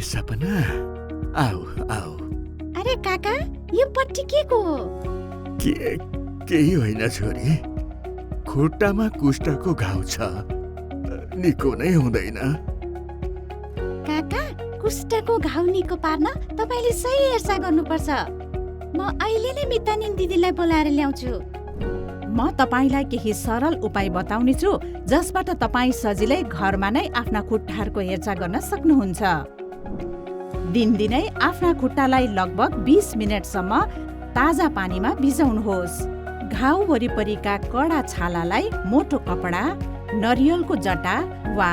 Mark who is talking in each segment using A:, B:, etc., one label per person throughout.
A: सपना, आऊ आऊ।
B: अरे काका, यो पट्टी के को हो?
A: केही होइन छोरी, खुट्टामा कुष्ठको घाउ छ, निको नै हुँदैन।
B: काका, कुष्ठको घाउ निको पार्न तपाईले सही हेरचाह गर्नुपर्छ। म अहिले नै मितानिन दिदीलाई बोलाएर ल्याउँछु।
C: म तपाईलाई केही सरल उपाय बताउने छु जसबाट तपाई सजिलै घरमा नै आफ्ना खुट्टाहरूको हेरचाह गर्न सक्नुहुन्छ। दिनदिनै आफ्ना खुट्टालाई लगभग 20 मिनेटसम्म ताजा पानीमा भिजाउनुहोस्। घाउ वरिपरिका कडा छालालाई मोटो कपडा, नरियलको जटा वा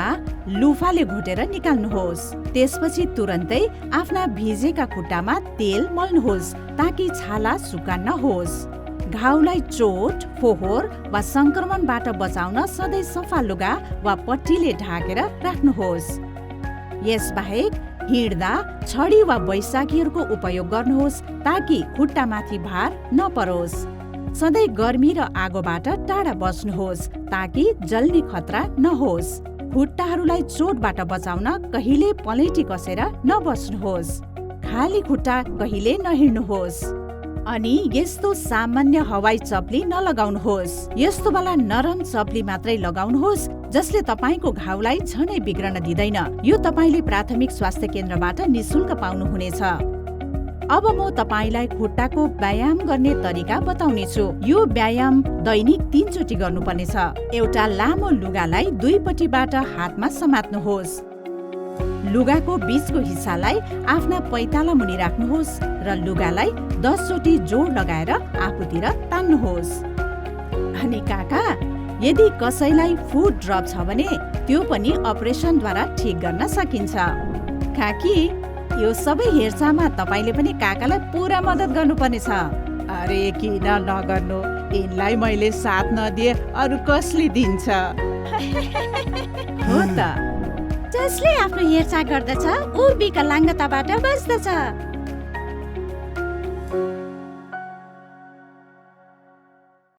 C: लुफाले घोटेर निकाल्नुहोस्। त्यसपछि तुरन्तै आफ्ना भिजेका खुट्टामा तेल मल्नुहोस् ताकि छाला सुकाउनुहोस्। घाउलाई चोट, फोहोर वा संक्रमणबाट बचाउन सधैँ सफा लुगा वा पट्टीले ढाकेर राख्नुहोस्। यसबाहेक हिँड्दा छडी वा बैशाखीहरूको उपयोग गर्नुहोस् ताकि खुट्टामाथि भार नपरोस्। सधैँ गर्मी र आगोबाट टाढा बस्नुहोस् ताकि जल्ने खतरा नहोस्। खुट्टाहरूलाई चोटबाट बचाउन कहिले पलेटी कसेर नबस्नुहोस्। खाली खुट्टा कहिले नहिँड्नुहोस्। अनि यस्तो सामान्य हवाई चप्ली नलगाउनुहोस्। यस्तो वाला नरम चप्ली मात्रै लगाउनुहोस् जसले तपाईको घाउलाई झनै बिग्रन दिँदैन। यो तपाईले प्राथमिक स्वास्थ्य केन्द्रबाट निशुल्क पाउनुहुनेछ। अब म तपाईलाई खुट्टाको व्यायाम गर्ने तरिका बताउने छु। यो व्यायाम दैनिक 3 चोटि गर्नुपर्नेछ। एउटा लामो लुगालाई दुईपट्टिबाट हातमा समात्नुहोस्। लुगाको बीचको हिस्सालाई आफ्ना पैताला मुनि राख्नुहोस् र लुगालाई 10 चोटि जोड लगाएर आफूतिर तान्नुहोस्। अनि काका, यदि कसैलाई फुट ड्रप छ भने त्यो पनि अपरेसनद्वारा ठिक गर्न सकिन्छ। काकी, यो सबै हेरचाहमा तपाईले पनि काकालाई पुरा मद्दत गर्नुपर्नेछ। अरे किन नगर्नु, यिनलाई मैले साथ नदिए अरू कसले दिन्छ?
B: हो त, जसले आफ्नो हेरचाह गर्दछ ऊ विकलाङ्गताबाट बच्दछ।